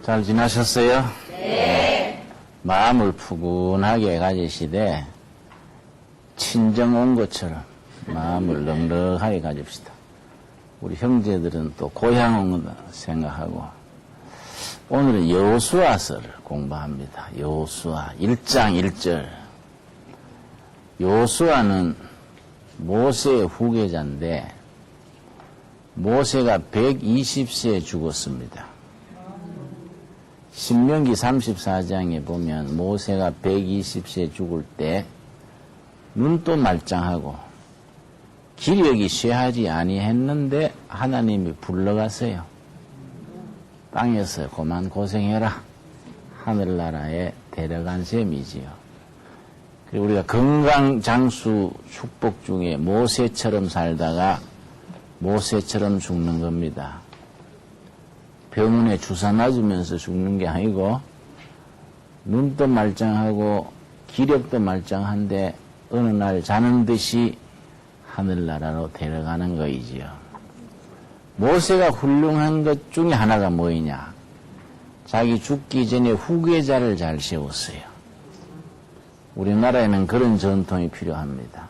잘 지나셨어요? 네. 마음을 푸근하게 가지시되 친정 온 것처럼 마음을 넉넉하게 가집시다. 우리 형제들은 또 고향 온 거 생각하고 오늘은 여호수아서를 공부합니다. 여호수아 1장 1절. 여호수아는 모세의 후계자인데 모세가 120세에 죽었습니다. 신명기 34장에 보면 모세가 120세에 죽을 때 눈도 말짱하고 기력이 쇠하지 아니했는데 하나님이 불러갔어요. 땅에서 그만 고생해라. 하늘나라에 데려간 셈이지요. 그리고 우리가 건강장수 축복 중에 모세처럼 살다가 모세처럼 죽는 겁니다. 병원에 주사 맞으면서 죽는 게 아니고 눈도 말짱하고 기력도 말짱한데 어느 날 자는 듯이 하늘나라로 데려가는 거이지요. 모세가 훌륭한 것 중에 하나가 뭐이냐? 자기 죽기 전에 후계자를 잘 세웠어요. 우리나라에는 그런 전통이 필요합니다.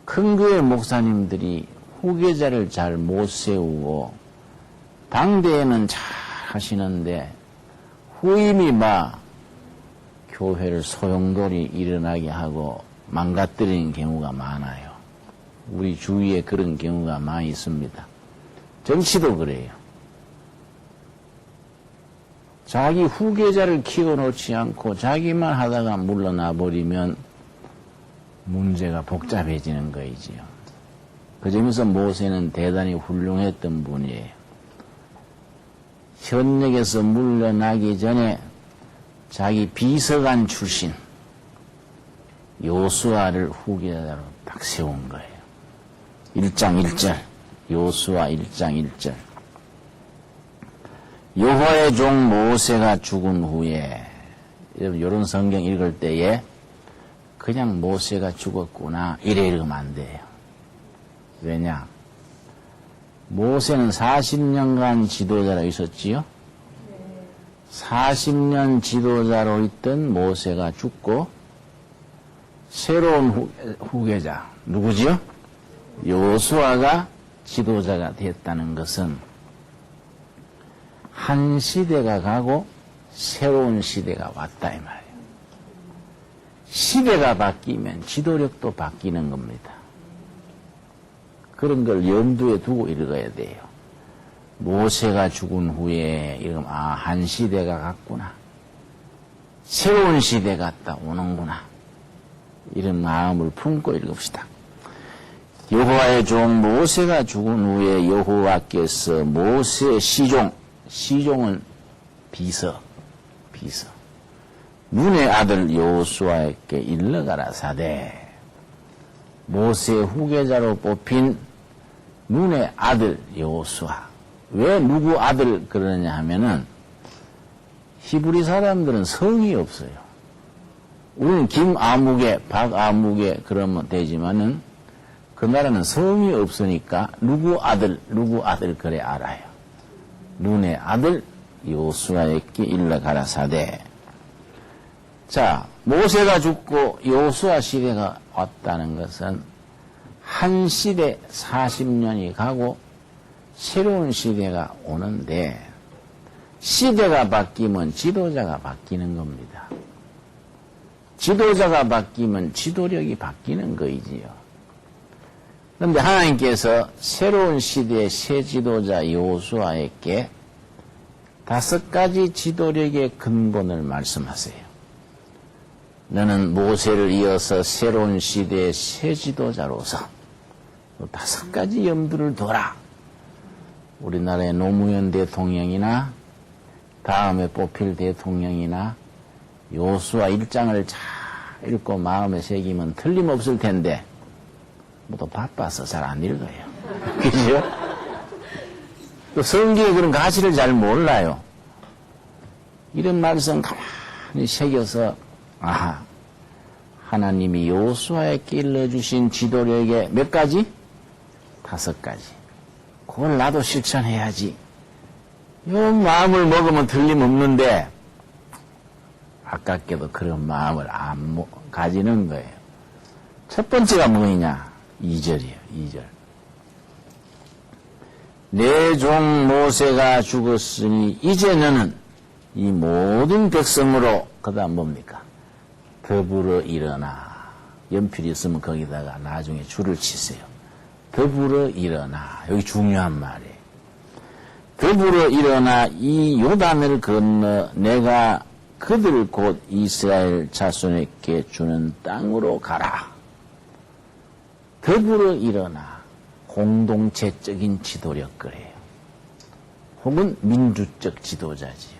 큰 교회 목사님들이 후계자를 잘 못 세우고 당대에는 잘 하시는데 후임이 막 교회를 소용돌이 일어나게 하고 망가뜨리는 경우가 많아요. 우리 주위에 그런 경우가 많이 있습니다. 정치도 그래요. 자기 후계자를 키워놓지 않고 자기만 하다가 물러나 버리면 문제가 복잡해지는 거이지요. 그 점에서 모세는 대단히 훌륭했던 분이에요. 현역에서 물러나기 전에 자기 비서관 출신 여호수아를 후계자로 딱 세운 거예요. 1장 1절 여호수아 1장 1절 여호와의 종 모세가 죽은 후에 이런 성경 읽을 때에 그냥 모세가 죽었구나 이래 읽으면 안 돼요. 왜냐? 모세는 40년간 지도자로 있었지요. 40년 지도자로 있던 모세가 죽고 새로운 후계자 누구지요? 여호수아가 지도자가 됐다는 것은 한 시대가 가고 새로운 시대가 왔다 이 말이에요. 시대가 바뀌면 지도력도 바뀌는 겁니다. 그런 걸 염두에 두고 읽어야 돼요. 모세가 죽은 후에 이러면 한 시대가 갔구나. 새로운 시대가 딱 오는구나. 이런 마음을 품고 읽읍시다. 여호와의 종 모세가 죽은 후에 여호와께서 모세의 시종은 비서. 눈의 아들 여호수아에게 일러가라 사대. 모세의 후계자로 뽑힌 눈의 아들 여호수아. 왜 누구 아들 그러느냐 하면은 히브리 사람들은 성이 없어요. 우리는 김아무개, 박아무개 그러면 되지만은 그 나라는 성이 없으니까 누구 아들 그래 알아요. 눈의 아들 여호수아에게 일러가라 사대. 자, 모세가 죽고 여호수아 시대가 왔다는 것은 한 시대 40년이 가고 새로운 시대가 오는데 시대가 바뀌면 지도자가 바뀌는 겁니다. 지도자가 바뀌면 지도력이 바뀌는 거이지요. 그런데 하나님께서 새로운 시대의 새 지도자 여호수아에게 5가지 지도력의 근본을 말씀하세요. 너는 모세를 이어서 새로운 시대의 새 지도자로서 5가지 염두를 둬라. 우리나라의 노무현 대통령이나 다음에 뽑힐 대통령이나 여호수아 1장을 잘 읽고 마음에 새기면 틀림없을 텐데 또 바빠서 잘 안 읽어요. 그죠? 또 성경에 그런 가치를 잘 몰라요. 이런 말씀 가만히 새겨서 하나님이 여호수아에게 일러주신 지도력의 몇 가지? 5가지. 그걸 나도 실천해야지. 요 마음을 먹으면 틀림없는데 아깝게도 그런 마음을 안 가지는 거예요. 첫 번째가 뭐냐? 2절이에요. 2절. 내 종 모세가 죽었으니 이제 너는 이 모든 백성으로 그 다음 뭡니까? 더불어 일어나. 연필이 있으면 거기다가 나중에 줄을 치세요. 더불어 일어나. 여기 중요한 말이에요. 더불어 일어나 이 요단을 건너 내가 그들 곧 이스라엘 자손에게 주는 땅으로 가라. 더불어 일어나. 공동체적인 지도력 그래요. 혹은 민주적 지도자지요.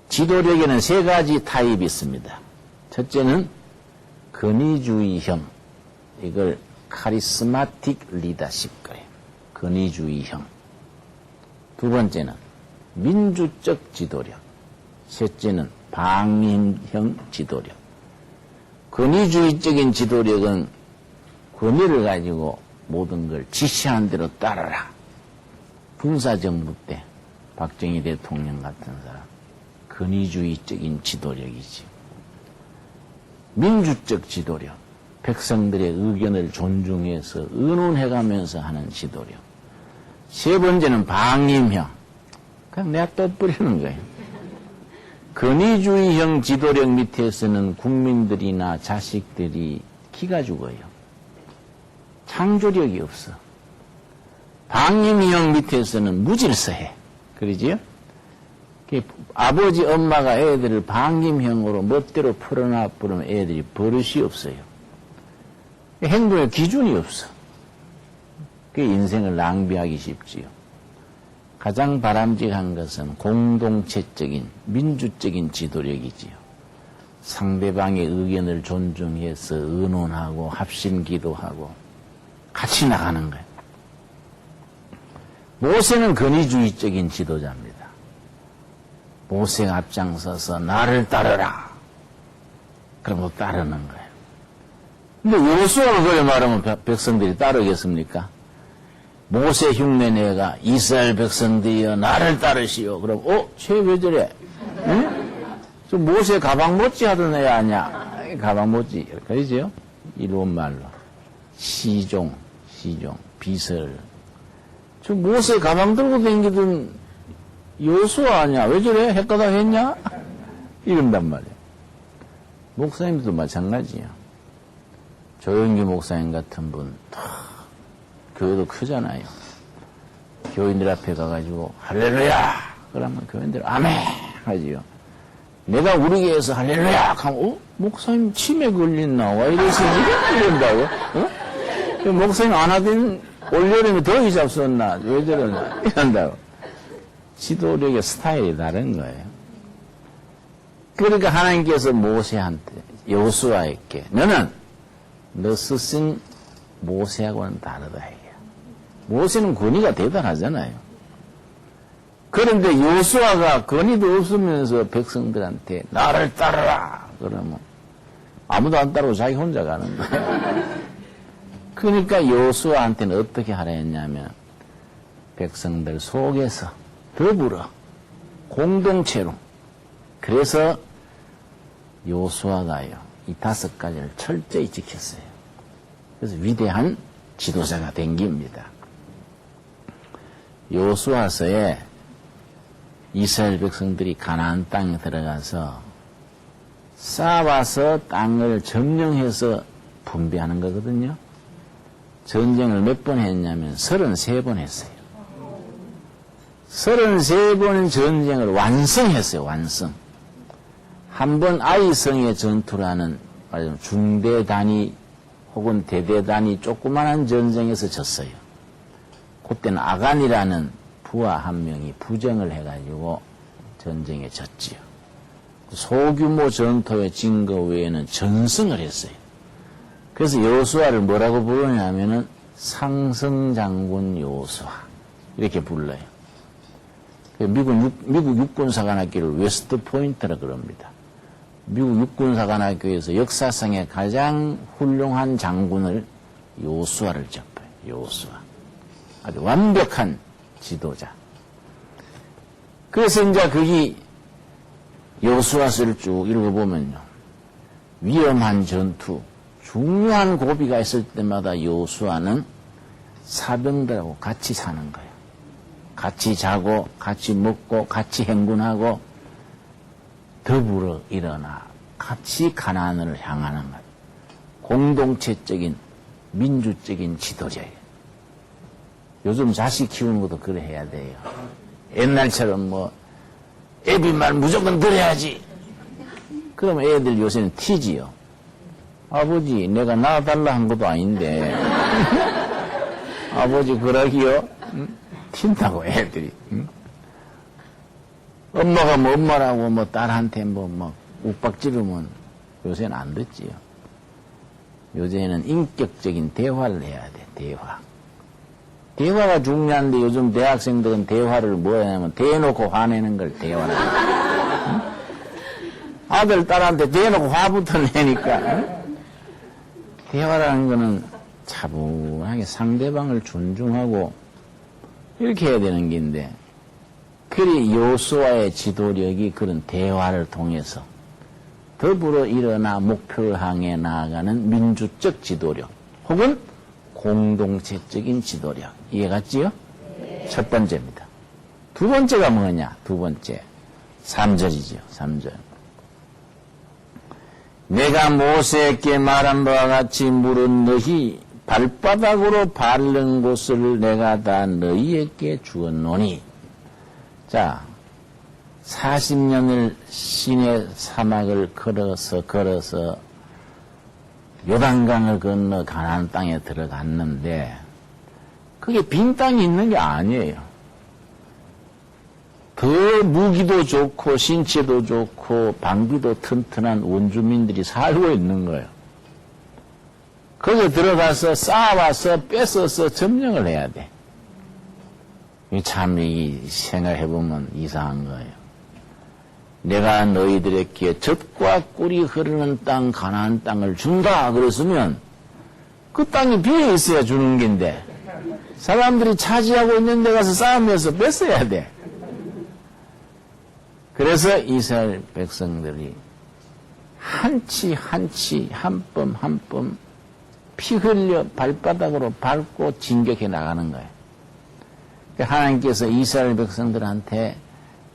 지도력에는 세 가지 타입이 있습니다. 첫째는 권위주의형, 이걸 카리스마틱 리더십 그래요. 권위주의형. 두 번째는 민주적 지도력, 셋째는 방임형 지도력. 권위주의적인 지도력은 권위를 가지고 모든 걸 지시하는 대로 따라라. 군사정부 때 박정희 대통령 같은 사람, 권위주의적인 지도력이지. 민주적 지도력, 백성들의 의견을 존중해서 의논해가면서 하는 지도력. 세 번째는 방임형, 그냥 내가 떠버리는 거예요. 권위주의형 지도력 밑에서는 국민들이나 자식들이 기가 죽어요. 창조력이 없어. 방임형 밑에서는 무질서해. 그러지요? 아버지, 엄마가 애들을 방임형으로 멋대로 풀어놔 버리면 애들이 버릇이 없어요. 행동의 기준이 없어. 그게 인생을 낭비하기 쉽지요. 가장 바람직한 것은 공동체적인, 민주적인 지도력이지요. 상대방의 의견을 존중해서 의논하고 합심기도하고 같이 나가는 거예요. 모세는 권위주의적인 지도자입니다. 모세가 앞장서서 나를 따르라. 그럼 또 따르는 거예요. 근데 여호수아가 그래 말하면 백성들이 따르겠습니까? 모세 흉내내가 이스라엘 백성들이여 나를 따르시오. 그럼 쟤 왜 저래? 응? 저 모세 가방 못지 하던 애 아니야? 가방 못지. 그러죠? 이로운 말로. 시종, 비설. 저 모세 가방 들고 다니던 여호수아 아니야? 왜 저래? 헷가닥 했냐? 이런단 말이에요. 목사님도 마찬가지야. 조영기 목사님 같은 분, 교회도 크잖아요. 교인들 앞에 가가지고 할렐루야! 그러면 교인들 아멘! 하지요. 내가 우리 교회에서 할렐루야! 하면 목사님 치매 걸렸나? 와 이래서 이런다고? 어? 목사님 안 하던 올여름에 더위 잡섰나? 왜 저러나? 이런다고. 지도력의 스타일이 다른 거예요. 그러니까 하나님께서 모세한테, 여호수아에게 너는 너 스승 모세하고는 다르다 이게. 모세는 권위가 대단하잖아요. 그런데 여호수아가 권위도 없으면서 백성들한테 나를 따르라 그러면 아무도 안 따르고 자기 혼자 가는 거예요. 그러니까 여호수아한테는 어떻게 하라 했냐면 백성들 속에서 더불어 공동체로. 그래서 여호수아가요 이 5가지를 철저히 지켰어요. 그래서 위대한 지도자가 된 겁니다. 여호수아서에 이스라엘 백성들이 가나안 땅에 들어가서 쌓아와서 땅을 점령해서 분배하는 거거든요. 전쟁을 몇 번 했냐면 33번 했어요. 33번 전쟁을 완성했어요. 완성. 한 번 아이성의 전투라는 말하자면 중대 단위 혹은 대대 단위 조그만한 전쟁에서 졌어요. 그때는 아간이라는 부하 한 명이 부정을 해가지고 전쟁에 졌지요. 소규모 전투의 진 거 외에는 전승을 했어요. 그래서 여호수아를 뭐라고 부르냐면은 상승장군 여호수아 이렇게 불러요. 미국 육군사관학교를 웨스트 포인트라 그럽니다. 미국 육군사관학교에서 역사상의 가장 훌륭한 장군을 여호수아를 접해요. 여호수아. 아주 완벽한 지도자. 그래서 이제 거기 여호수아서를 쭉 읽어보면요. 위험한 전투, 중요한 고비가 있을 때마다 여호수아는 사병들하고 같이 사는 거예요. 같이 자고, 같이 먹고, 같이 행군하고, 더불어 일어나 같이 가나안을 향하는 것. 공동체적인 민주적인 지도자예요. 요즘 자식 키우는 것도 그래 해야 돼요. 옛날처럼 뭐 애비 말 무조건 들어야지. 그러면 애들 요새는 튀지요. 아버지 내가 낳아달라 한 것도 아닌데 아버지 그러기요? 응? 튄다고 애들이. 응? 엄마가 뭐 엄마라고 뭐 딸한테 뭐 욱박지르면 요새는 안 듣지요. 요새는 인격적인 대화를 해야 돼. 대화. 대화가 중요한데 요즘 대학생들은 대화를 뭐 하냐면 대놓고 화내는 걸 대화라고. 응? 아들 딸한테 대놓고 화부터 내니까. 응? 대화라는 거는 차분하게 상대방을 존중하고 이렇게 해야 되는 게인데 그리 여호수아의 지도력이 그런 대화를 통해서 더불어 일어나 목표를 향해 나아가는 민주적 지도력 혹은 공동체적인 지도력 이해갔지요? 네. 첫 번째입니다. 두 번째가 뭐냐? 두 번째 3절이죠. 3절. 내가 모세에게 말한 바와 같이 물은 너희 발바닥으로 밟는 곳을 내가 다 너희에게 주었노니. 자, 40년을 시내 사막을 걸어서 요단강을 건너 가나안 땅에 들어갔는데 그게 빈 땅이 있는 게 아니에요. 더 무기도 좋고 신체도 좋고 방비도 튼튼한 원주민들이 살고 있는 거예요. 거기에 들어가서 쌓아와서 뺏어서 점령을 해야 돼. 참 생각해보면 이상한 거예요. 내가 너희들에게 젖과 꿀이 흐르는 땅 가나안 땅을 준다 그랬으면 그 땅이 비어 있어야 주는 건데 사람들이 차지하고 있는 데 가서 싸우면서 뺏어야 돼. 그래서 이스라엘 백성들이 한치 한 뼘 피 흘려 발바닥으로 밟고 진격해 나가는 거예요. 하나님께서 이스라엘 백성들한테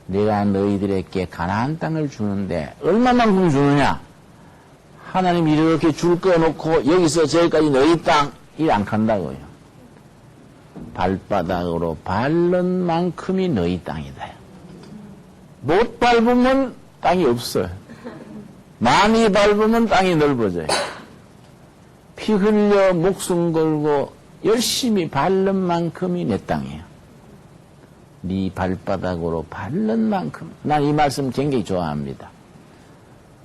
내가 너희들에게 가나안 땅을 주는데 얼마만큼 주느냐? 하나님 이렇게 줄 거 놓고 여기서 저기까지 너희 땅 일 안 간다고요. 발바닥으로 밟는 만큼이 너희 땅이다. 못 밟으면 땅이 없어요. 많이 밟으면 땅이 넓어져요. 피 흘려 목숨 걸고 열심히 밟는 만큼이 내 땅이에요. 네 발바닥으로 밟는 만큼. 난 이 말씀 굉장히 좋아합니다.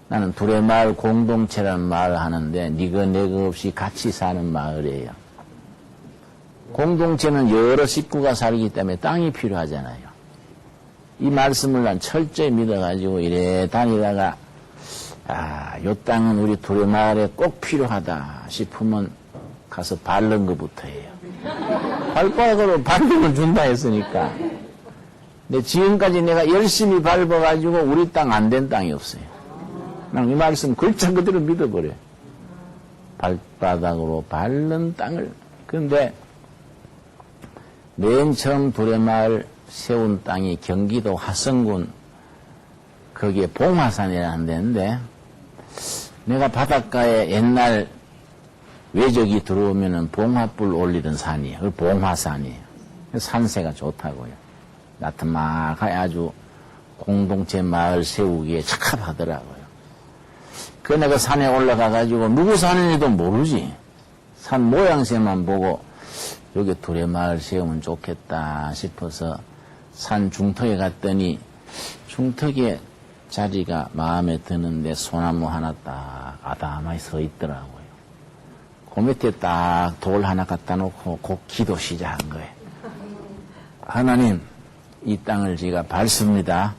나는 둘의 마을 공동체라는 말을 하는데 네가 내가 없이 같이 사는 마을이에요. 공동체는 여러 식구가 살기 때문에 땅이 필요하잖아요. 이 말씀을 난 철저히 믿어가지고 이래 다니다가 요 땅은 우리 둘의 마을에 꼭 필요하다 싶으면 가서 밟는 것부터 해요. 발바닥으로 밟으면 준다 했으니까. 근데 지금까지 내가 열심히 밟아가지고 우리 땅 안 된 땅이 없어요. 난 이 말씀 글자 그대로 믿어버려요. 발바닥으로 밟는 땅을. 그런데 맨 처음 둘의 마을 세운 땅이 경기도 화성군 거기에 봉화산이라는 데인데 내가 바닷가에 옛날 외적이 들어오면은 봉화불 올리던 산이에요. 그 봉화산이에요. 산세가 좋다고요. 나트막하게 아주 공동체 마을 세우기에 적합하더라고요. 그 내가 산에 올라가가지고 누구 산인지도 모르지. 산 모양새만 보고 여기 둘의 마을 세우면 좋겠다 싶어서 산 중턱에 갔더니 중턱에 자리가 마음에 드는데 소나무 하나 딱 아담하게 서 있더라고요. 그 밑에 딱 돌 하나 갖다 놓고 곧 기도 시작한 거예요. 하나님, 이 땅을 제가 밟습니다.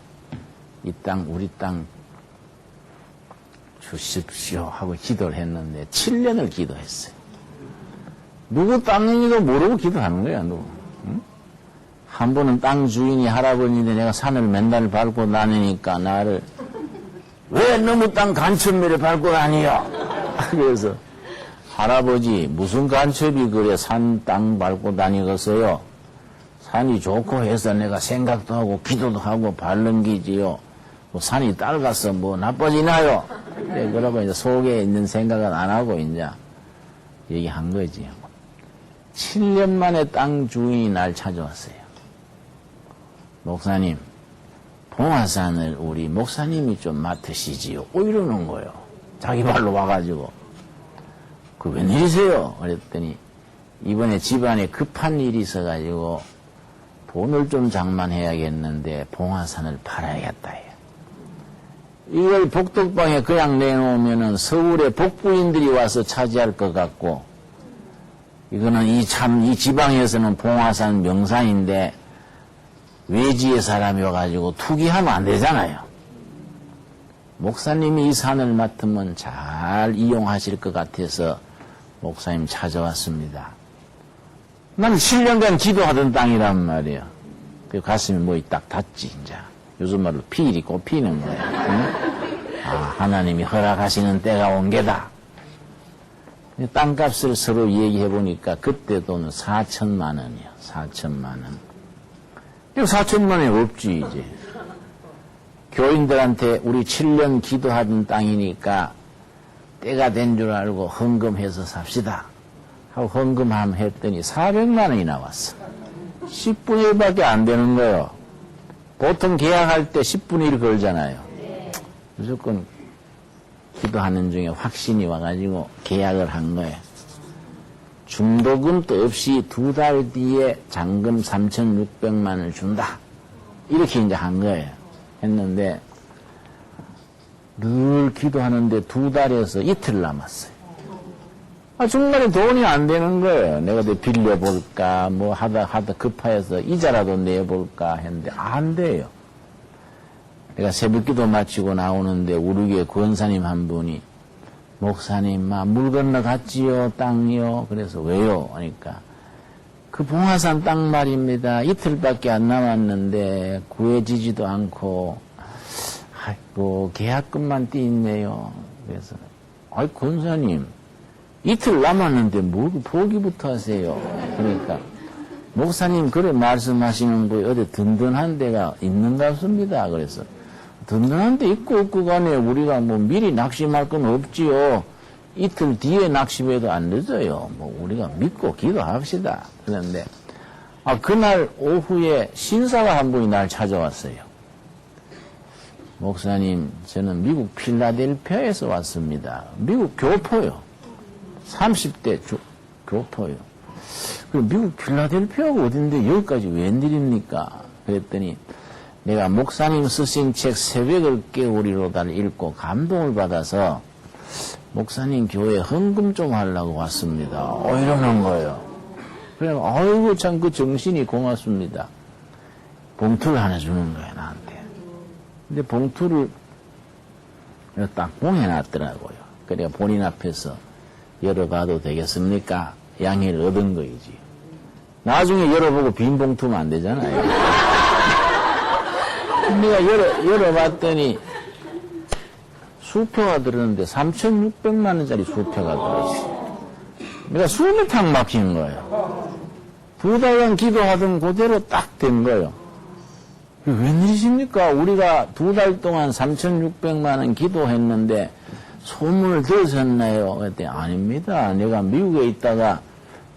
이 땅, 우리 땅 주십시오 하고 기도를 했는데 7년을 기도했어요. 누구 땅인지도 모르고 기도하는 거야, 누구. 응? 한 번은 땅 주인이 할아버지인데 내가 산을 맨날 밟고 다니니까 나를 왜 너무 땅 간첩매를 밟고 다니요? 그래서 할아버지 무슨 간첩이 그래 산 땅 밟고 다니겠어요? 산이 좋고 해서 내가 생각도 하고 기도도 하고 밟는 기지요. 뭐 산이 딸가서 뭐 나빠지나요? 네, 그러고 이제 속에 있는 생각은 안 하고 이제 얘기한 거지. 7년 만에 땅 주인이 날 찾아왔어요. 목사님, 봉화산을 우리 목사님이 좀 맡으시지요. 이러는 거예요. 자기 발로 와가지고. 그 웬일이세요? 그랬더니 이번에 집안에 급한 일이 있어가지고 돈을 좀 장만해야겠는데 봉화산을 팔아야겠다 해요. 이걸 복덕방에 그냥 내놓으면은 서울의 복부인들이 와서 차지할 것 같고, 이거는 이 지방에서는 봉화산 명산인데, 외지의 사람이 와가지고 투기하면 안 되잖아요. 목사님이 이 산을 맡으면 잘 이용하실 것 같아서 목사님 찾아왔습니다. 난 7년간 기도하던 땅이란 말이에요. 그 가슴이 뭐 딱 닿지, 이제. 요즘 말로 피일이 꼽히는 거예요. 응? 아, 하나님이 허락하시는 때가 온 게다. 땅값을 서로 얘기해 보니까 그때 돈은 4천만 원이요. 4천만 원. 이거 4천만 원이 없지, 이제. 교인들한테 우리 7년 기도하던 땅이니까 때가 된 줄 알고 헌금해서 삽시다. 하고 헌금함 했더니 400만 원이 나왔어. 10분의 1밖에 안 되는 거예요. 보통 계약할 때 10분의 1 걸잖아요. 무조건 기도하는 중에 확신이 와가지고 계약을 한 거예요. 중도금도 없이 2달 뒤에 잔금 3,600만 원을 준다. 이렇게 이제 한 거예요. 했는데 늘 기도하는데 2달에서 이틀 남았어요. 중간에 돈이 안 되는 거예요. 내가 빌려볼까, 뭐 하다 급하여서 이자라도 내볼까 했는데 안 돼요. 내가 새벽기도 마치고 나오는데 우리 교회 권사님 한 분이 목사님, 물 건너갔지요, 땅이요. 그래서 왜요? 하니까 그 봉화산 땅 말입니다. 이틀밖에 안 남았는데 구해지지도 않고 아이고 계약금만 띄있네요. 그래서 아이 권사님 이틀 남았는데 뭘 포기부터 하세요. 그러니까 목사님 그래 말씀하시는 거에 어디 든든한 데가 있는 것 같습니다. 그래서 든든한 데 있고 없고 간에 우리가 뭐 미리 낙심할 건 없지요. 이틀 뒤에 낙심해도 안 늦어요. 뭐 우리가 믿고 기도합시다. 그런데 그날 오후에 신사가 한 분이 날 찾아왔어요. 목사님 저는 미국 필라델피아에서 왔습니다. 미국 교포요. 30대 교포요. 그럼 미국 필라델피아가 어딘데 여기까지 웬일입니까? 그랬더니 내가 목사님 쓰신 책 새벽을 깨우리로다를 읽고 감동을 받아서 목사님 교회 헌금 좀 하려고 왔습니다. 이러는 거예요. 그래, 아이고 참 그 정신이 고맙습니다. 봉투를 하나 주는 거예요, 나한테. 근데 봉투를 딱 봉해놨더라고요. 그래야 본인 앞에서 열어봐도 되겠습니까? 양해를 얻은 거이지. 나중에 열어보고 빈 봉투면 안 되잖아요. 내가 열어봤더니 수표가 들었는데 3,600만 원짜리 수표가 들었어. 내가 숨이 탁 막힌 거예요. 2달간 기도하던 그대로 딱 된 거예요. 웬일이십니까? 우리가 2달 동안 3,600만 원 기도했는데 소문을 들으셨나요? 그랬더니 아닙니다. 내가 미국에 있다가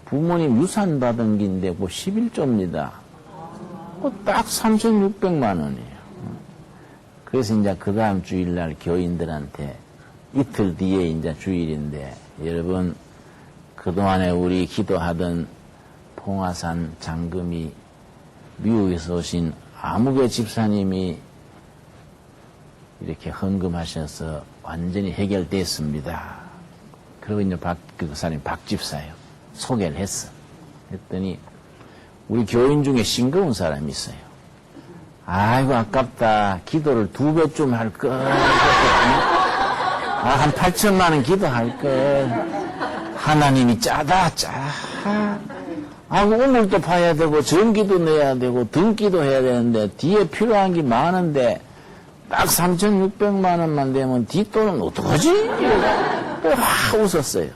부모님 유산 받은 긴데 그 11조입니다. 딱 3,600만 원이에요. 그래서 이제 그 다음 주일날 교인들한테 이틀 뒤에 이제 주일인데 여러분 그동안에 우리 기도하던 봉화산 장금이 미국에서 오신 아무개 집사님이 이렇게 헌금하셔서 완전히 해결됐습니다. 그리고 이제 그 사람이 박 집사예요. 소개를 했어. 했더니 우리 교인 중에 싱거운 사람이 있어요. 아이고 아깝다. 기도를 2배쯤 할 걸. 한 8천만 원 기도할 걸. 하나님이 짜다 짜. 우물도 파야 되고, 전기도 내야 되고, 등기도 해야 되는데, 뒤에 필요한 게 많은데, 딱 3,600만 원만 되면 뒷돈은 어떡하지? 확 웃었어요.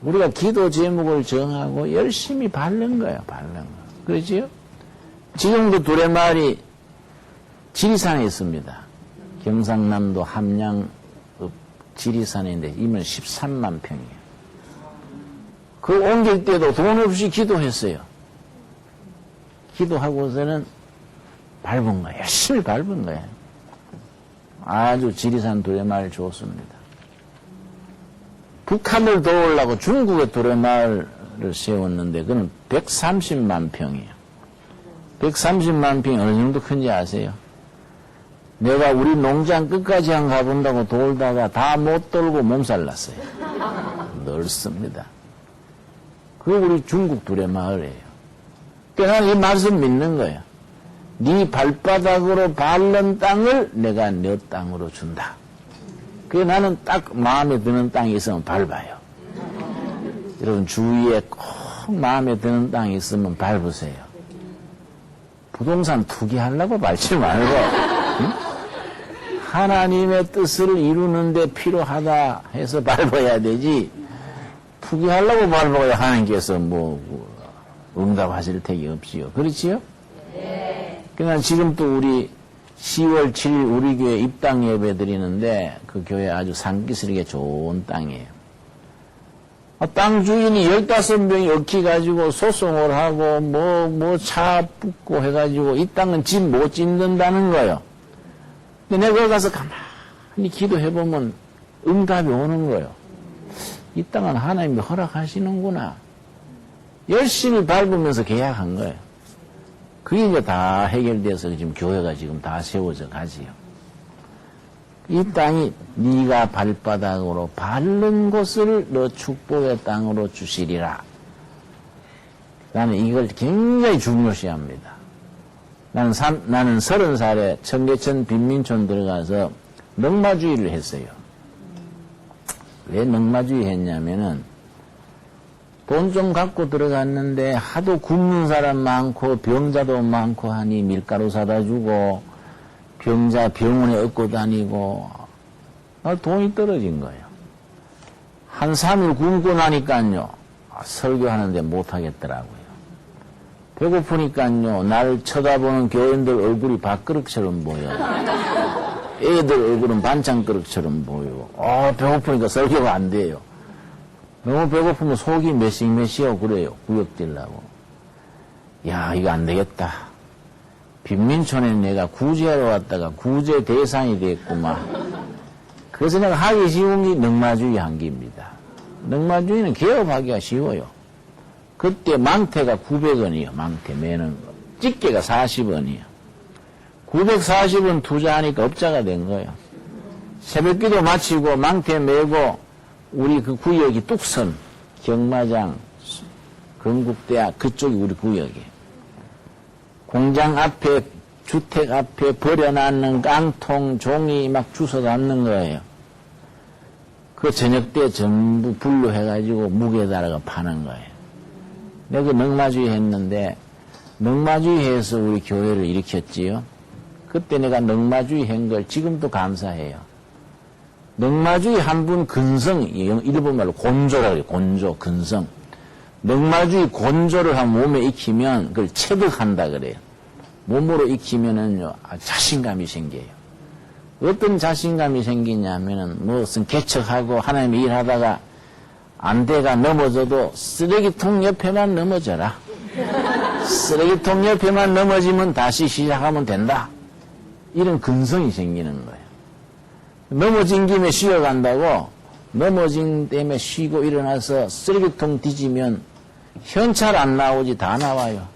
우리가 기도 제목을 정하고 열심히 바른 거예요, 바른 거. 그렇지요? 지금도 두레마을이 지리산에 있습니다. 경상남도 함양 지리산인데, 이면 13만 평이에요. 그 옮길 때도 돈 없이 기도했어요. 기도하고서는 밟은 거예요. 열심히 밟은 거예요. 아주 지리산 두레마을 좋습니다. 북한을 도우려고 중국의 두레마을을 세웠는데 그건 130만 평이에요. 130만 평이 어느 정도 큰지 아세요? 내가 우리 농장 끝까지 한 가본다고 돌다가 다 못 돌고 몸살 났어요. 넓습니다. 그게 우리 중국 두레마을이에요. 그러니까 나는 이 말씀 믿는 거예요. 네 발바닥으로 밟는 땅을 내가 내 땅으로 준다. 그게 나는 딱 마음에 드는 땅이 있으면 밟아요. 여러분 주위에 꼭 마음에 드는 땅이 있으면 밟으세요. 부동산 투기하려고 밟지 말고 응? 하나님의 뜻을 이루는데 필요하다 해서 밟아야 되지, 투기하려고 밟아야 하나님께서 응답하실 택이 없지요. 그렇지요? 네. 그러나 지금 또 우리 10월 7일 우리 교회 입당 예배 드리는데 그 교회 아주 산기스럽게 좋은 땅이에요. 땅 주인이 15명이 얽히 가지고 소송을 하고 차 붙고 해가지고 이 땅은 집 못 짓는다는 거예요. 근데 내가 거기 가서 가만히 기도해보면 응답이 오는 거예요. 이 땅은 하나님이 허락하시는구나. 열심히 밟으면서 계약한 거예요. 그게 이제 다 해결돼서 지금 교회가 지금 다 세워져 가지요. 이 땅이 네가 발바닥으로 밟는 곳을 너 축복의 땅으로 주시리라. 나는 이걸 굉장히 중요시합니다. 나는 30살에 청계천 빈민촌 들어가서 넉마주의를 했어요. 왜 넉마주의 했냐면은 돈 좀 갖고 들어갔는데 하도 굶는 사람 많고 병자도 많고 하니 밀가루 사다 주고 병자 병원에 업고 다니고 돈이 떨어진 거예요. 한 3일 굶고 나니까요 설교하는데 못하겠더라고요. 배고프니까요 나를 쳐다보는 교인들 얼굴이 밥그릇처럼 보여. 애들 얼굴은 반찬그릇처럼 보여. 배고프니까 설교가 안 돼요. 너무 배고프면 속이 메시메시하고 그래요. 구역질라고. 야, 이거 안 되겠다. 빈민촌에 내가 구제하러 왔다가 구제 대상이 됐구만. 그래서 내가 하기 쉬운 게 넉마주의 한 개입니다. 넉마주의는 개업하기가 쉬워요. 그때 망태가 900원이요. 망태 매는 거. 집게가 40원이요. 940원 투자하니까 업자가 된 거예요. 새벽기도 마치고 망태 메고 우리 그 구역이 뚝섬, 경마장, 건국대학 그쪽이 우리 구역이에요. 공장 앞에 주택 앞에 버려놨는 깡통 종이 막 주워 담는 거예요. 그 저녁 때 전부 분류해가지고 무게에다가 파는 거예요. 내가 그 넉마주의 했는데 넉마주의 해서 우리 교회를 일으켰지요. 그때 내가 넉마주의 한 걸 지금도 감사해요. 넉마주의 한 분 근성, 일본말로 곤조라 그래요. 곤조, 근성. 넉마주의 곤조를 한 몸에 익히면 그걸 체득한다 그래요. 몸으로 익히면은요, 자신감이 생겨요. 어떤 자신감이 생기냐면은 무슨 개척하고 하나님 일하다가 안 돼가 넘어져도 쓰레기통 옆에만 넘어져라. 쓰레기통 옆에만 넘어지면 다시 시작하면 된다. 이런 근성이 생기는 거예요. 넘어진 김에 쉬어간다고 넘어진 때문에 쉬고 일어나서 쓰레기통 뒤지면 현찰 안 나오지 다 나와요.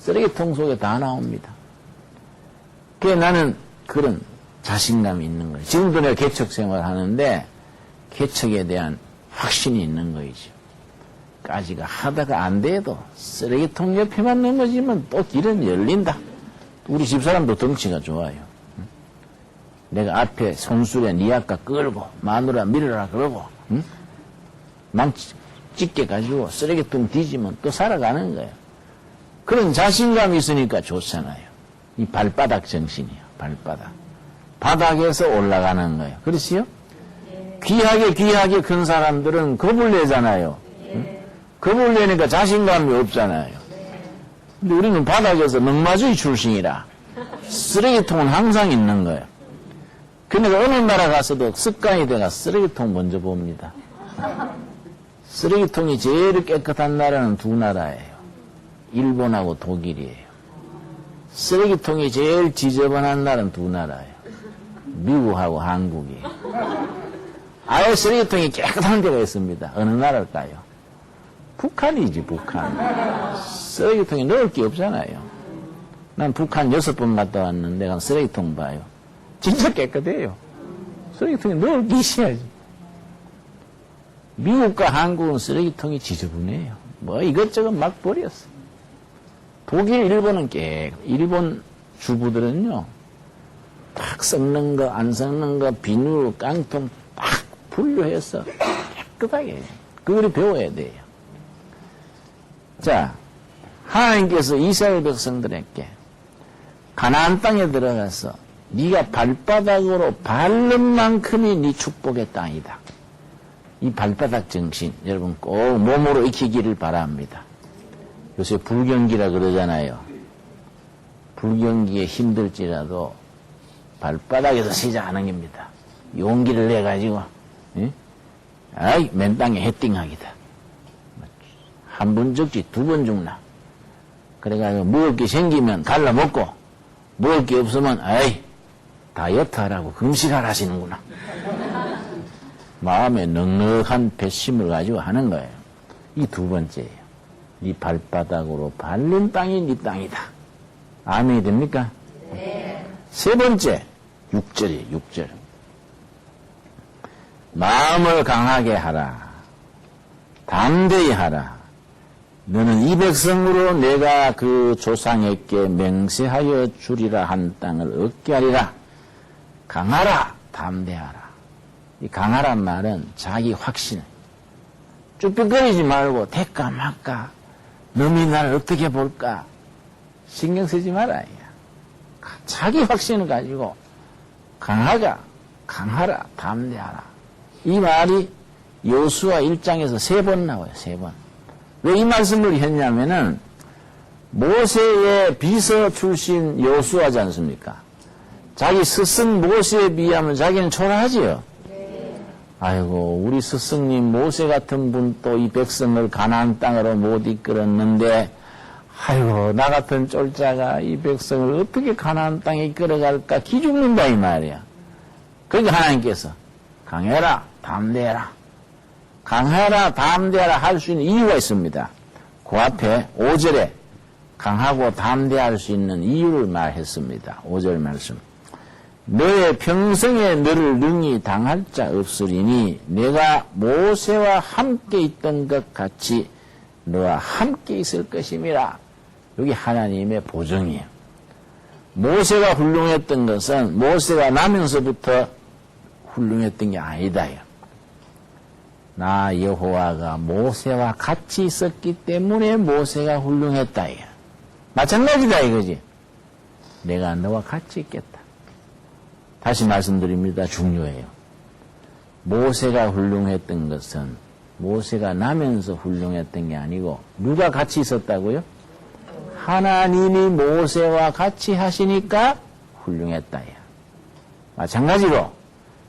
쓰레기통 속에 다 나옵니다. 그래서 나는 그런 자신감이 있는 거예요. 지금도 내가 개척 생활을 하는데 개척에 대한 확신이 있는 거이죠. 까지가 하다가 안 돼도 쓰레기통 옆에만 넘어지면 또 길은 열린다. 우리 집사람도 덩치가 좋아요. 내가 앞에 손수레 니 아까 끌고 마누라 밀어라 그러고 응? 찢게 가지고 쓰레기통 뒤지면 또 살아가는 거예요. 그런 자신감이 있으니까 좋잖아요. 이 발바닥 정신이에요. 발바닥. 바닥에서 올라가는 거예요. 그렇지요? 귀하게 큰 사람들은 겁을 내잖아요. 응? 겁을 내니까 자신감이 없잖아요. 근데 우리는 바닥에서 넉마주의 출신이라 쓰레기통은 항상 있는 거예요. 그러니까 어느 나라 가서도 습관이 돼가 쓰레기통 먼저 봅니다. 쓰레기통이 제일 깨끗한 나라는 두 나라예요. 일본하고 독일이에요. 쓰레기통이 제일 지저분한 나라는 두 나라예요. 미국하고 한국이에요. 아예 쓰레기통이 깨끗한 데가 있습니다. 어느 나라일까요? 북한이지, 북한. 쓰레기통이 넣을 게 없잖아요. 난 북한 6번 갔다 왔는데, 간 쓰레기통 봐요. 진짜 깨끗해요. 쓰레기통에 넣을 게 있어야지. 미국과 한국은 쓰레기통이 지저분해요. 뭐 이것저것 막 버렸어. 독일, 일본은 일본 주부들은요, 딱 썩는 거, 안 썩는 거, 비누, 깡통 딱 분류해서 깨끗하게. 그걸 배워야 돼요. 자, 하나님께서 이스라엘 백성들에게 가나안 땅에 들어가서 네가 발바닥으로 밟는 만큼이 네 축복의 땅이다. 이 발바닥 정신 여러분 꼭 몸으로 익히기를 바랍니다. 요새 불경기라 그러잖아요. 불경기에 힘들지라도 발바닥에서 시작하는 겁니다. 용기를 내가지고 아이 맨 땅에 헤딩하기다. 한 번 죽지 두 번 죽나. 그래가지고 먹을 게 생기면 갈라먹고 먹을 게 없으면 아이 다이어트 하라고 금식하라 하시는구나. 마음에 넉넉한 배심을 가지고 하는 거예요. 이 두 번째예요. 네 발바닥으로 밟는 땅이 네 땅이다. 아멘이 됩니까? 네. 세 번째 6절이에요. 6절. 마음을 강하게 하라. 담대히 하라. 너는 이 백성으로 내가 그 조상에게 맹세하여 주리라 한 땅을 얻게 하리라. 강하라. 담대하라. 이 강하란 말은 자기 확신. 쭈뼛거리지 말고 대까 말까. 놈이 나를 어떻게 볼까. 신경 쓰지 말아야. 자기 확신을 가지고 강하라. 담대하라. 이 말이 여호수아 1장에서 3번 나와요. 3번. 왜 이 말씀을 했냐면은 모세의 비서 출신 여호수아지 않습니까? 자기 스승 모세에 비하면 자기는 초라하지요. 아이고 우리 스승님 모세 같은 분 또 이 백성을 가나안 땅으로 못 이끌었는데 아이고 나 같은 쫄자가 이 백성을 어떻게 가나안 땅에 이끌어갈까 기죽는다 이 말이야. 그러니까 하나님께서 강해라 담대해라. 강하라 담대하라 할 수 있는 이유가 있습니다. 그 앞에 5절에 강하고 담대할 수 있는 이유를 말했습니다. 5절 말씀. 너의 평생에 너를 능히 당할 자 없으리니 내가 모세와 함께 있던 것 같이 너와 함께 있을 것임이라. 여기 하나님의 보증이에요. 모세가 훌륭했던 것은 모세가 나면서부터 훌륭했던 게 아니다. 나 여호와가 모세와 같이 있었기 때문에 모세가 훌륭했다. 마찬가지다 이거지. 내가 너와 같이 있겠다. 다시 말씀드립니다. 중요해요. 모세가 훌륭했던 것은 모세가 나면서 훌륭했던 게 아니고 누가 같이 있었다고요? 하나님이 모세와 같이 하시니까 훌륭했다. 마찬가지로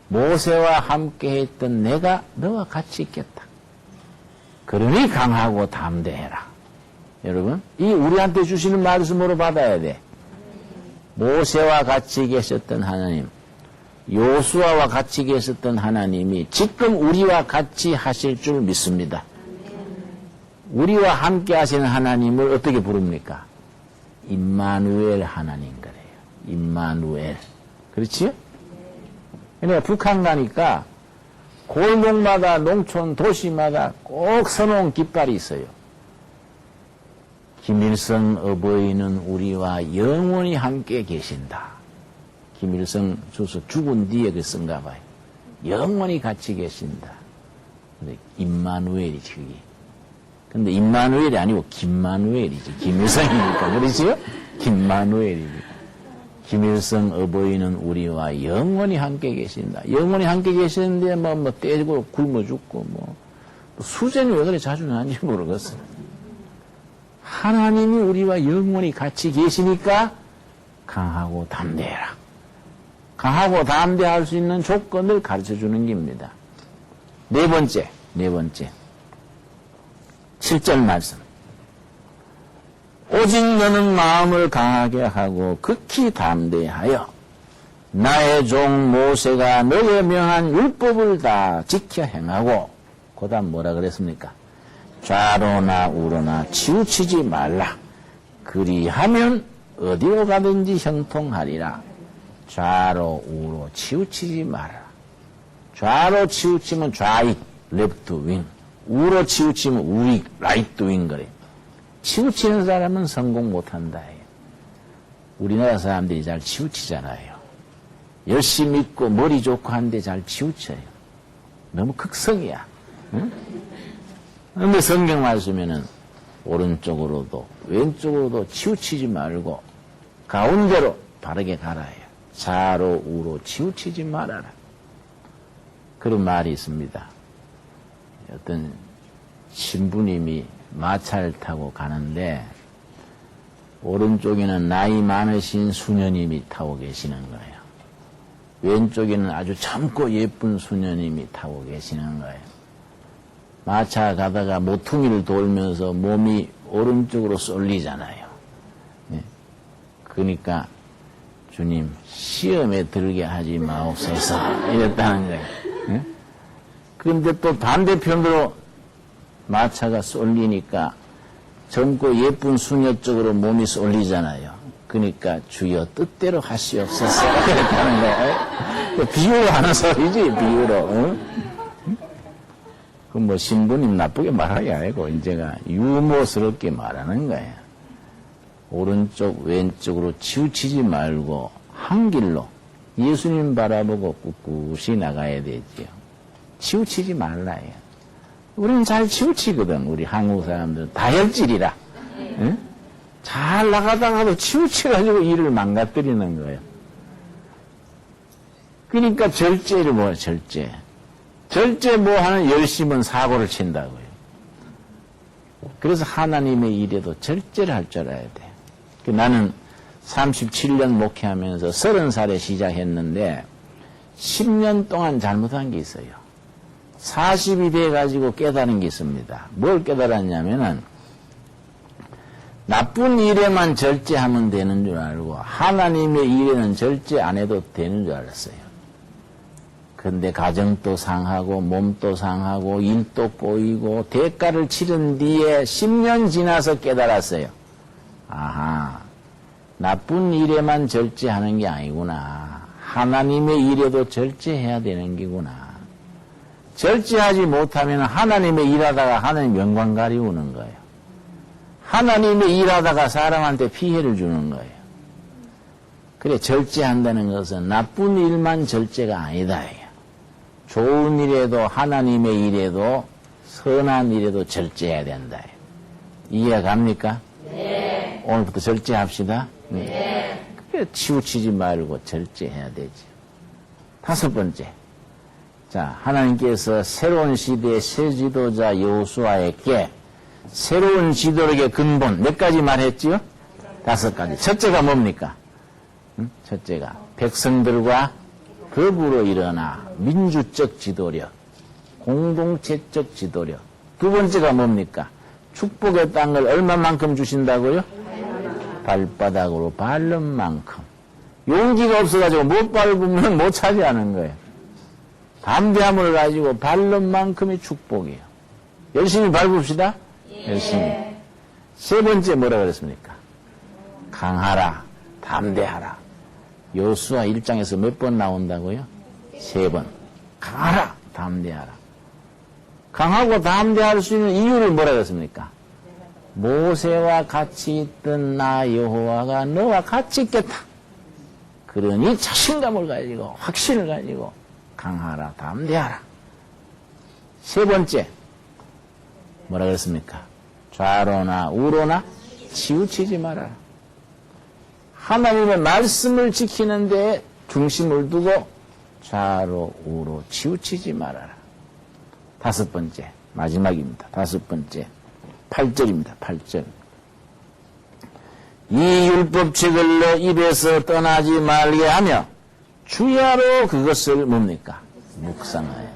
모세와 함께 했던 내가 너와 같이 있겠다. 그러니 강하고 담대해라. 여러분, 이 우리한테 주시는 말씀으로 받아야 돼. 모세와 같이 계셨던 하나님, 여호수아와 같이 계셨던 하나님이 지금 우리와 같이 하실 줄 믿습니다. 우리와 함께 하시는 하나님을 어떻게 부릅니까? 임마누엘 하나님 그래요. 임마누엘. 그렇지요? 그러니까 북한 가니까 골목마다 농촌 도시마다 꼭 서놓은 깃발이 있어요. 김일성 어버이는 우리와 영원히 함께 계신다. 김일성 주석 죽은 뒤에 그 쓴가 봐요. 영원히 같이 계신다. 임마누엘이지 그게. 근데 임마누엘이 아니고 김마누엘이지. 김일성이니까. 그렇지요? 김마누엘이지. 김일성 어버이는 우리와 영원히 함께 계신다. 영원히 함께 계시는데 뭐 떼고 굶어 죽고 수제는 왜 그래 자주 나는지 모르겠어. 하나님이 우리와 영원히 같이 계시니까 강하고 담대해라. 강하고 담대할 수 있는 조건을 가르쳐 주는 겁니다. 네 번째. 7절 말씀. 오직 너는 마음을 강하게 하고 극히 담대하여 나의 종 모세가 너의 명한 율법을 다 지켜 행하고 그 다음 뭐라 그랬습니까? 좌로나 우로나 치우치지 말라. 그리하면 어디로 가든지 형통하리라. 좌로 우로 치우치지 말라. 좌로 치우치면 좌익, 레프트 윙. 우로 치우치면 우익, 라이트 윙 그래. 치우치는 사람은 성공 못한다. 우리나라 사람들이 잘 치우치잖아요. 열심히 있고 머리 좋고 한데 잘 치우쳐요. 너무 극성이야. 응? 그런데 성경 말씀에는 오른쪽으로도 왼쪽으로도 치우치지 말고 가운데로 바르게 가라 해요. 좌로 우로 치우치지 말아라. 그런 말이 있습니다. 어떤 신부님이 마차를 타고 가는데 오른쪽에는 나이 많으신 수녀님이 타고 계시는 거예요. 왼쪽에는 아주 젊고 예쁜 수녀님이 타고 계시는 거예요. 마차 가다가 모퉁이를 돌면서 몸이 오른쪽으로 쏠리잖아요. 네. 그러니까 주님 시험에 들게 하지 마옵소서 이랬다는 거예요. 네? 그런데 또 반대편으로 마차가 쏠리니까 젊고 예쁜 수녀 쪽으로 몸이 쏠리잖아요. 그러니까 주여 뜻대로 하시옵소서 그랬다는 거예요. 비유로 하는 소리지 비유로. 응? 그 뭐 신부님 나쁘게 말하기 아니고 이제가 유머스럽게 말하는 거예요. 오른쪽 왼쪽으로 치우치지 말고 한 길로 예수님 바라보고 꿋꿋이 나가야 되지요. 치우치지 말라요. 우리는 잘 치우치거든. 우리 한국 사람들은 다혈질이라. 응? 잘 나가다가도 치우쳐가지고 일을 망가뜨리는 거예요. 그러니까 절제를 뭐야, 절제. 절제 뭐 하는 열심은 사고를 친다고요. 그래서 하나님의 일에도 절제를 할 줄 알아야 돼. 나는 37년 목회하면서 30살에 시작했는데 10년 동안 잘못한 게 있어요. 40이 돼가지고 깨달은 게 있습니다. 뭘 깨달았냐면은 나쁜 일에만 절제하면 되는 줄 알고 하나님의 일에는 절제 안 해도 되는 줄 알았어요. 근데 가정도 상하고 몸도 상하고 일도 꼬이고 대가를 치른 뒤에 10년 지나서 깨달았어요. 아하, 나쁜 일에만 절제하는 게 아니구나. 하나님의 일에도 절제해야 되는 게구나. 절제하지 못하면 하나님의 일하다가 하나님 영광 가리우는 거예요. 하나님의 일하다가 사람한테 피해를 주는 거예요. 그래, 절제한다는 것은 나쁜 일만 절제가 아니다. 좋은 일에도 하나님의 일에도 선한 일에도 절제해야 된다. 이해가 갑니까? 네. 오늘부터 절제합시다. 네. 그래, 치우치지 말고 절제해야 되지. 5번째. 자, 하나님께서 새로운 시대의 새 지도자 여호수아에게 새로운 지도력의 근본 몇 가지 말했지요? 5가지. 첫째가 뭡니까? 첫째가 백성들과 더불어 일어나 민주적 지도력, 공동체적 지도력. 두 번째가 뭡니까? 축복의 땅을 얼마만큼 주신다고요? 발바닥으로 밟는 만큼. 용기가 없어가지고 못 밟으면 못 차지하는 거예요. 담대함을 가지고 밟는 만큼의 축복이에요. 열심히 밟읍시다. 열심히. 세 번째 뭐라 그랬습니까? 강하라, 담대하라. 여호수아 1장에서 몇 번 나온다고요? 3번. 강하라, 담대하라. 강하고 담대할 수 있는 이유를 뭐라 그랬습니까? 모세와 같이 있던 나 여호와가 너와 같이 있겠다. 그러니 자신감을 가지고 확신을 가지고 강하라, 담대하라. 세 번째 뭐라 그랬습니까? 좌로나 우로나 치우치지 말아라. 하나님의 말씀을 지키는 데 중심을 두고 좌로 우로 치우치지 말아라. 다섯 번째, 마지막입니다. 다섯 번째, 8절입니다. 8절. 이 율법책을 너 입에서 떠나지 말게 하며 주야로 그것을 뭡니까? 묵상하여.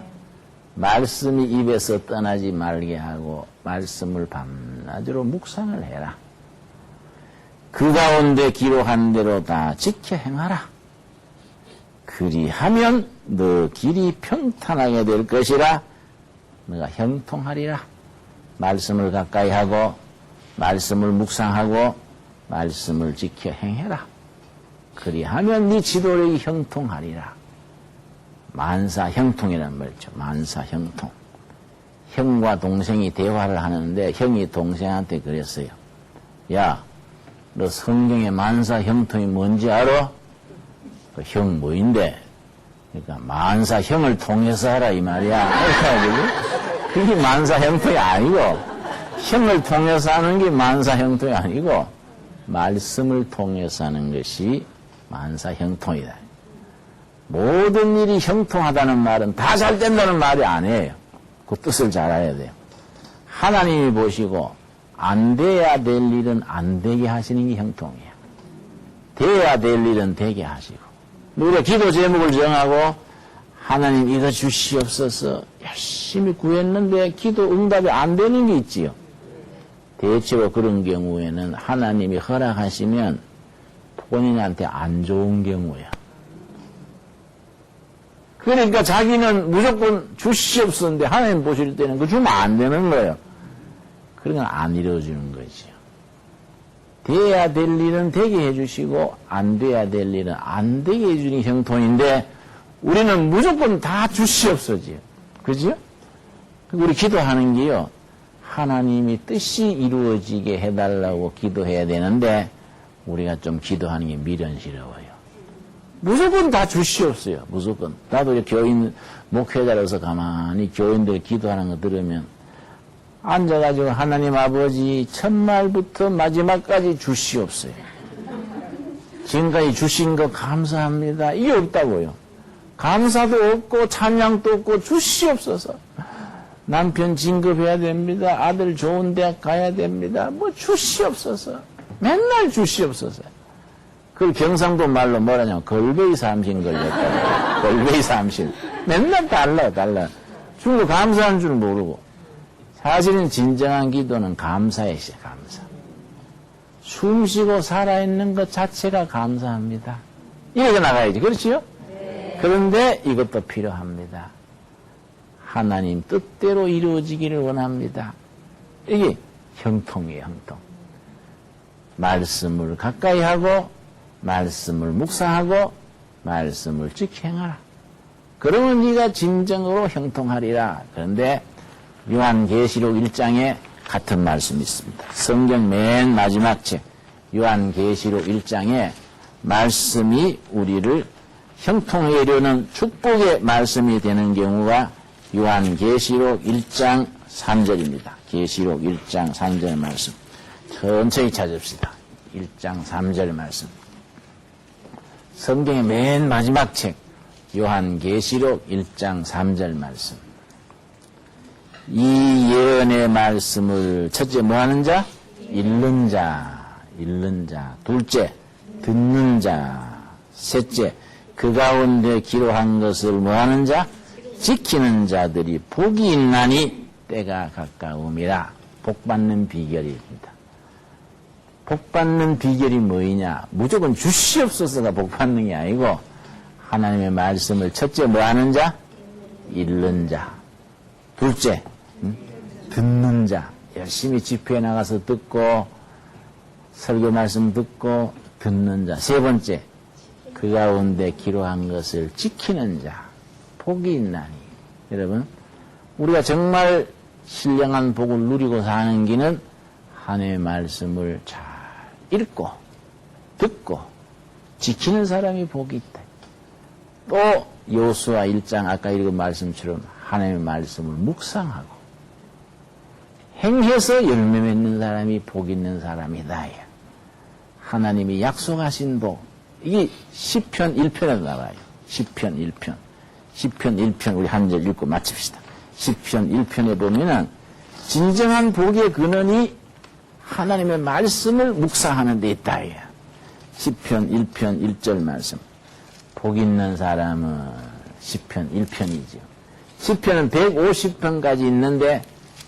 말씀이 입에서 떠나지 말게 하고 말씀을 밤낮으로 묵상을 해라. 그 가운데 기록한 대로 다 지켜 행하라. 그리하면 너 길이 평탄하게 될 것이라. 너가 형통하리라. 말씀을 가까이 하고 말씀을 묵상하고 말씀을 지켜 행해라. 그리하면 네 지도력이 형통하리라. 만사형통이란 말이죠. 만사형통. 형과 동생이 대화를 하는데 형이 동생한테 그랬어요. 야, 너 성경의 만사형통이 뭔지 알아? 그 형 뭐인데? 그러니까 만사형을 통해서 하라 이 말이야. 그게 만사형통이 아니고 형을 통해서 하는 게 만사형통이 아니고 말씀을 통해서 하는 것이 만사형통이다. 모든 일이 형통하다는 말은 다 잘 된다는 말이 아니에요. 그 뜻을 잘 알아야 돼요. 하나님이 보시고 안 돼야 될 일은 안 되게 하시는 게 형통이에요. 돼야 될 일은 되게 하시고. 우리가 기도 제목을 정하고 하나님 이거 주시옵소서 열심히 구했는데 기도 응답이 안 되는 게 있지요. 대체로 그런 경우에는 하나님이 허락하시면 본인한테 안 좋은 경우야. 그러니까 자기는 무조건 주시옵소서인데 하나님 보실 때는 그 주면 안 되는 거예요. 그러니까 안 이루어지는 거지요. 돼야 될 일은 되게 해주시고 안 돼야 될 일은 안 되게 해주는 형통인데 우리는 무조건 다 주시옵소서지요. 그죠? 우리 기도하는 게요. 하나님이 뜻이 이루어지게 해달라고 기도해야 되는데 우리가 좀 기도하는 게 미련스러워요. 무조건 다 주시옵소요. 무조건. 나도 교인 목회자로서 가만히 교인들 기도하는 거 들으면 앉아가지고 하나님 아버지 첫말부터 마지막까지 주시옵소요. 지금까지 주신 거 감사합니다. 이게 없다고요. 감사도 없고 찬양도 없고 주시옵소서. 남편 진급해야 됩니다. 아들 좋은 대학 가야 됩니다. 뭐 주시옵소서. 맨날 주시옵소서. 그 경상도 말로 뭐라냐면 걸베이 삼신 걸렸다. 걸베이 삼신. 맨날 달라. 주로 감사한 줄 모르고. 사실은 진정한 기도는 감사의 시작, 감사. 숨 쉬고 살아있는 것 자체가 감사합니다. 이렇게 나가야지. 그렇지요? 네. 그런데 이것도 필요합니다. 하나님 뜻대로 이루어지기를 원합니다. 이게 형통이에요, 형통. 말씀을 가까이 하고, 말씀을 묵상하고, 말씀을 지켜 행하라. 그러면 네가 진정으로 형통하리라. 그런데 요한계시록 1장에 같은 말씀이 있습니다. 성경 맨 마지막 책 요한계시록 1장에 말씀이 우리를 형통하려는 축복의 말씀이 되는 경우가 요한계시록 1장 3절입니다. 계시록 1장 3절 말씀. 천천히 찾읍시다. 1장 3절 말씀. 성경의 맨 마지막 책 요한계시록 1장 3절 말씀. 이 예언의 말씀을 첫째 뭐하는 자? 읽는 자. 둘째 듣는 자. 셋째 그 가운데 기록한 것을 뭐하는 자? 지키는 자들이 복이 있나니 때가 가까움이라. 복받는 비결입니다. 복받는 비결이 뭐이냐? 무조건 주시옵소서가 복받는 게 아니고 하나님의 말씀을 첫째 뭐하는 자? 읽는 자. 둘째 듣는 자. 열심히 집회에 나가서 듣고 설교 말씀 듣고 듣는 자. 세 번째 그 가운데 기록한 것을 지키는 자. 복이 있나니. 여러분 우리가 정말 신령한 복을 누리고 사는 길은 하나님의 말씀을 잘 읽고 듣고 지키는 사람이 복이 있다. 또 여호수아 1장 아까 읽은 말씀처럼 하나님의 말씀을 묵상하고 행해서 열매 맺는 사람이 복 있는 사람이다. 하나님이 약속하신 복. 이게 시편 1편에도 나와요. 시편 1편. 시편 1편 우리 한 절 읽고 마칩시다. 시편 1편에 보면은 진정한 복의 근원이 하나님의 말씀을 묵상하는 데 있다. 시편 1편 1절 말씀. 복 있는 사람은 시편 1편이죠. 시편은 150편까지 있는데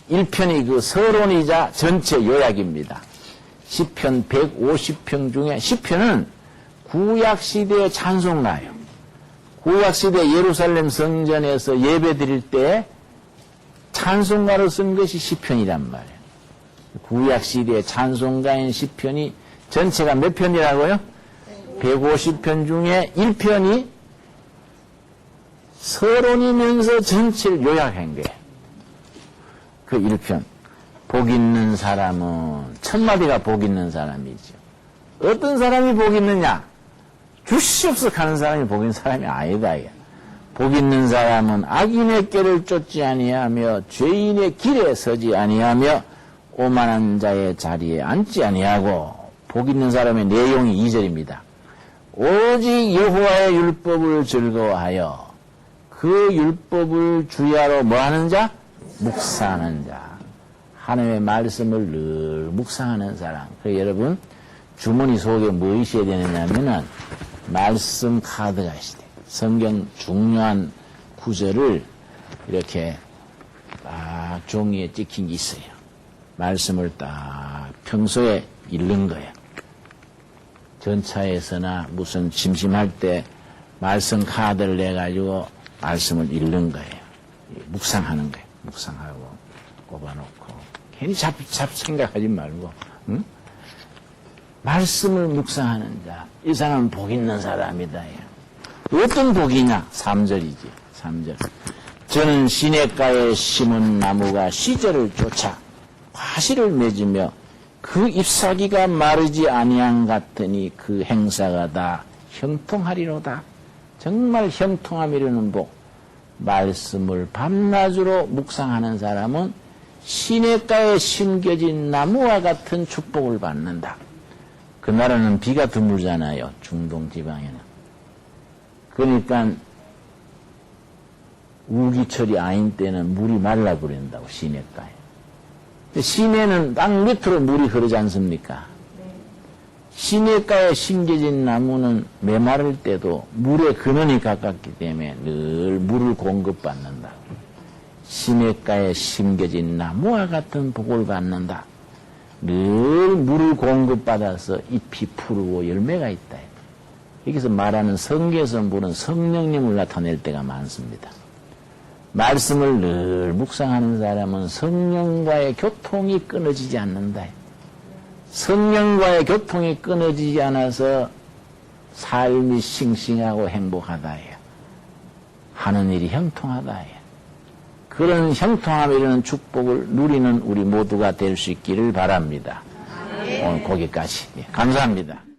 1편이 그 서론이자 전체 요약입니다. 시편 150편 중에 시편은 구약시대의 찬송가예요. 구약시대 예루살렘 성전에서 예배 드릴 때 찬송가로 쓴 것이 시편이란 말이에요. 구약시대의 찬송가인 시편이 전체가 몇 편이라고요? 150편 중에 1편이 서론이면서 전체를 요약한 거예요. 그 1편. 복 있는 사람은 첫 마디가 복 있는 사람이죠. 어떤 사람이 복 있느냐? 주시옵소서 하는 사람이 복 있는 사람이 아니다. 복 있는 사람은 악인의 꾀를 쫓지 아니하며 죄인의 길에 서지 아니하며 오만한 자의 자리에 앉지 아니하고 복 있는 사람의 내용이 2절입니다. 오직 여호와의 율법을 즐거워하여 그 율법을 주야로 뭐하는 자? 묵상하는 자. 하나님의 말씀을 늘 묵상하는 사람. 그래서 여러분 주머니 속에 뭐 있어야 되느냐면은 말씀 카드가 있어야 돼요. 성경 중요한 구절을 이렇게 딱 종이에 찍힌 게 있어요. 말씀을 딱 평소에 읽는 거예요. 전차에서나 무슨 심심할 때 말씀 카드를 내가지고 말씀을 읽는 거예요. 묵상하는 거예요. 묵상하고 꼽아놓고 괜히 잡 생각하지 말고 응? 말씀을 묵상하는 자. 이 사람은 복 있는 사람이다. 어떤 복이냐? 3절이지. 3절. 저는 시냇가에 심은 나무가 시절을 쫓아 과실을 맺으며 그 잎사귀가 마르지 아니한 같으니 그 행사가 다 형통하리로다. 정말 형통함이라는 복. 말씀을 밤낮으로 묵상하는 사람은 시냇가에 심겨진 나무와 같은 축복을 받는다. 그 나라는 비가 드물잖아요. 중동 지방에는. 그러니까 우기철이 아닌 때는 물이 말라버린다고 시냇가에. 시내는 땅 밑으로 물이 흐르지 않습니까? 시냇가에 심겨진 나무는 메마를 때도 물의 근원이 가깝기 때문에 늘 물을 공급받는다. 시냇가에 심겨진 나무와 같은 복을 받는다. 늘 물을 공급받아서 잎이 푸르고 열매가 있다. 여기서 말하는 성경에서 물은 성령님을 나타낼 때가 많습니다. 말씀을 늘 묵상하는 사람은 성령과의 교통이 끊어지지 않는다. 성령과의 교통이 끊어지지 않아서 삶이 싱싱하고 행복하다. 하는 일이 형통하다. 그런 형통함이라는 축복을 누리는 우리 모두가 될 수 있기를 바랍니다. 오늘 거기까지. 감사합니다.